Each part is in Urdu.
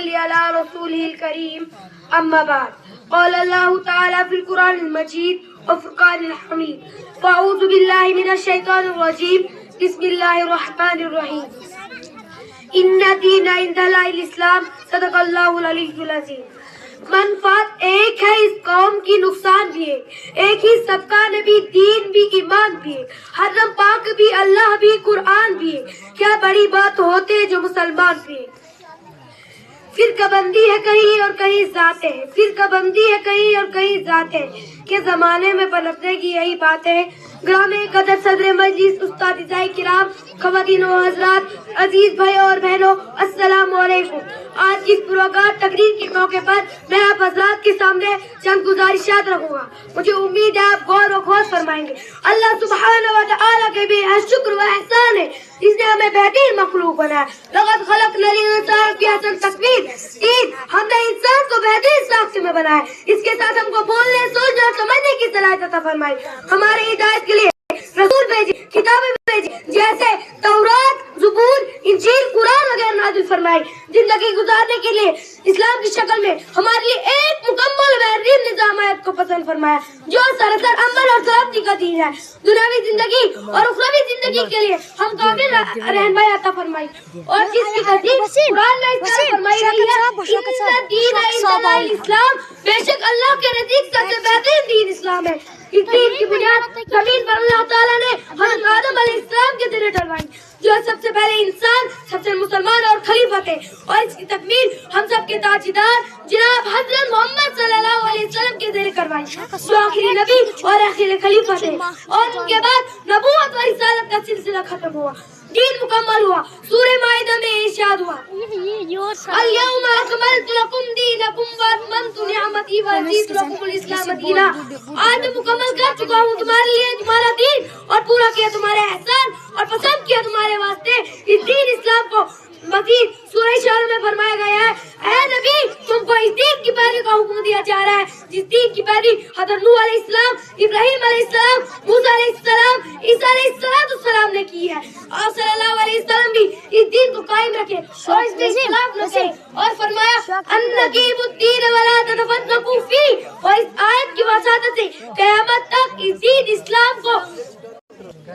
صل على رسوله الكريم أما بعد قال الله تعالى في القرآن المجيد وفرقان الحميد فأعوذ بالله من الشيطان الرجيم بسم الله الرحمن الرحيم إن الدين عند الله الإسلام صدق الله العلي العظيم. منفعت ایک ہے اس قوم کی، نقصان بھی ایک ہی، سب کا نبی، دین بھی، ایمان بھی، حرم پاک بھی، اللہ بھی، قرآن بھی، کیا بڑی بات ہوتے جو مسلمان بھی. فرقہ بندی ہے کہیں اور کہیں ذات ہے، فرقہ بندی ہے کہیں اور کہیں ذات ہے، کہ زمانے میں پنپنے کی یہی بات ہے. گرام قدر صدر مجلس، استاد کرام، خواتین و حضرات، عزیز بھائی اور بہنوں، السلام علیکم. آج کی اس پروگرام تقریر کے موقع پر میں آپ حضرات کے سامنے چند گزارشات رکھوں گا. مجھے امید ہے آپ غور و خوض فرمائیں گے. اللہ سبحانہ و تعالیٰ کے بھی شکر و احسان ہے، اس نے ہمیں بہترین مخلوق بنایا. لقد خلقنا الانسان فی احسن تقویم. ہم نے انسان کو بہترین ساخت میں بنایا. اس کے ساتھ ہم کو بولنے، سوچنے اور سمجھنے کی صلاحیت عطا فرمائی. ہماری ہدایت کے لیے رسول بھیجی، کتابیں بھیجی، جیسے تورات، زبور، انجیل، قرآن وغیرہ نازل فرمائی. زندگی گزارنے کے لیے اسلام کی شکل میں ہمارے لیے ایک مکمل بہترین نظام حیات کو پسند فرمایا، جو سراسر عمل اور سلامتی کا دین ہے. دنیاوی زندگی اور اخروی زندگی کے لیے ہم کامل رہنمائی عطا فرمائی، اور جس کی ترتیب قرآن میں اس طرح فرمائی گئی ہے، ان دین عند اللہ الاسلام، بے شک اللہ کے نزدیک سب سے بہترین دین اسلام ہے. اس دین کی بنیاد زمین پر اللہ تعالیٰ نے حضرت آدم علیہ السلام کے ذریعے ڈلوائی، جو سب سے پہلے انسان، سب سے مسلمان اور خلیفہ تھے، اور اس کی تکمیل ہم سب کے تاجدار جناب حضرت محمد صلی اللہ علیہ وسلم کے ذریعے کروائی، جو آخری نبی اور آخری خلیفہ تھے. اور ان کے بعد نبوت اور رسالت کا سلسلہ ختم ہوا، دین مکمل ہوا. سورہ مائدہ میں ارشاد ہوا، اليوم اکملت لکم دینکم واتممت نعمتی ورضیت لکم الاسلام دینا. آج میں مکمل کر چکا ہوں تمہارے لیے تمہارا دین، اور پورا کیا تمہارے احسان، اور پسند کیا تمہارے واسطے اس دین اسلام کو. مزید سورہ شعراء میں فرمایا گیا ہے، اے نبی تم کو اس دین کی پیروی کا حکم دیا جا رہا ہے جس دین کی پیروی حضرت نوح علیہ السلام، ابراہیم علیہ السلام، موسیٰ علیہ السلام، عیسیٰ علیہ السلام نے کی ہے. آپ صلی اللہ علیہ وسلم بھی اس دین کو قائم رکھے اور اس میں اختلاف نہ کرے، اور فرمایا انقیموا الدین ولا تتفرقوا فیہ. اور اس آیت کی وساطت سے قیامت تک اس دین اسلام کو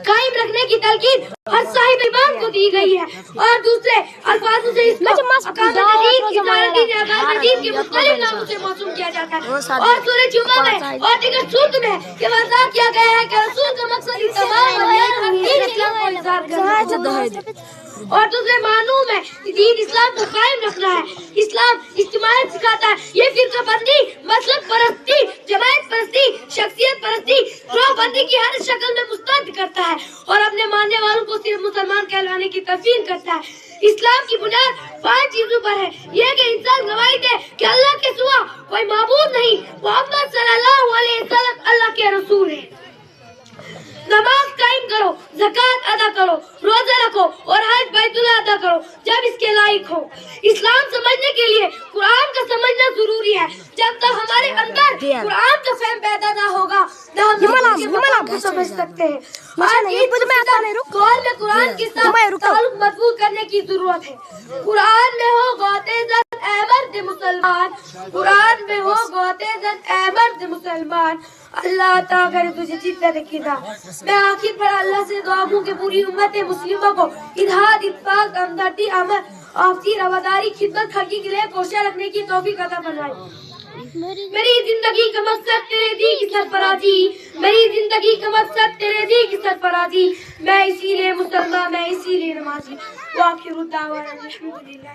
قائم رکھنے کی تلقین ہر صاحب ایمان کو دی گئی ہے. اور دوسرے الفاظوں سے اس کو اقامت دین، ادارت دین، عبادت دین کے مختلف ناموں سے موسوم کیا جاتا ہے. اور سورہ جمعہ میں اور دیگر صورتوں میں یہ واضح کیا گیا ہے کہ رسول کا مقصد اس تمام دین اسلام کو اظہار کرنا ہے. اور دوسرے معنوں میں دین اسلام کو قائم رکھنا ہے. اسلام اجتماعیت سکھاتا ہے. یہ فرقہ بندی، مسلک پرستی، جماعت پرستی، شخصیت پرستی، گروہ بندی کی ہر شکل میں مسترد کرتا ہے، اور اپنے ماننے والوں کو صرف مسلمان کہلانے کی تلقین کرتا ہے. اسلام کی بنیاد 5 چیزوں پر ہے. یہ کہ انسان گواہی دے کہ اللہ کے سوا کوئی معبود نہیں، محمد صلی اللہ علیہ وسلم اللہ کے رسول ہیں. نماز قائم کرو، زکوٰۃ ادا کرو، روزہ رکھو اور حج بیت اللہ ادا کرو جب اس کے لائق ہو. اسلام سمجھنے کے لیے قرآن کا سمجھنا ضروری ہے. جب تک ہمارے اندر قرآن کا فہم پیدا نہ ہوگا نہ ہم اس کے مطلب کو سمجھ سکتے ہیں. آج اس دور میں قرآن کے ساتھ تعلق مضبوط کرنے کی ضرورت ہے. قرآن میں ہو غوطۂ زن اے مرد مسلمان، قرآن میں ہو غوطۂ زن اے مرد مسلمان، اللہ عطا کرے تجھے جنت کی راہ. میں آخر پر اللہ سے دعا ہوں کہ پوری امت مسلمہ کو اتحاد، اتفاق، ہمدردی، امن، آپسی رواداری، خدمت خلقی کے لیے کوشاں رکھنے کی توفیق عطا فرمائے. میری زندگی کا مقصد تیرے دین کی سرفرازی، میری زندگی کا مقصد تیرے دین کی سرفرازی. میں اسی لیے مسلمان، میں اسی لیے نمازی. وآخر دعوانا الحمدللہ.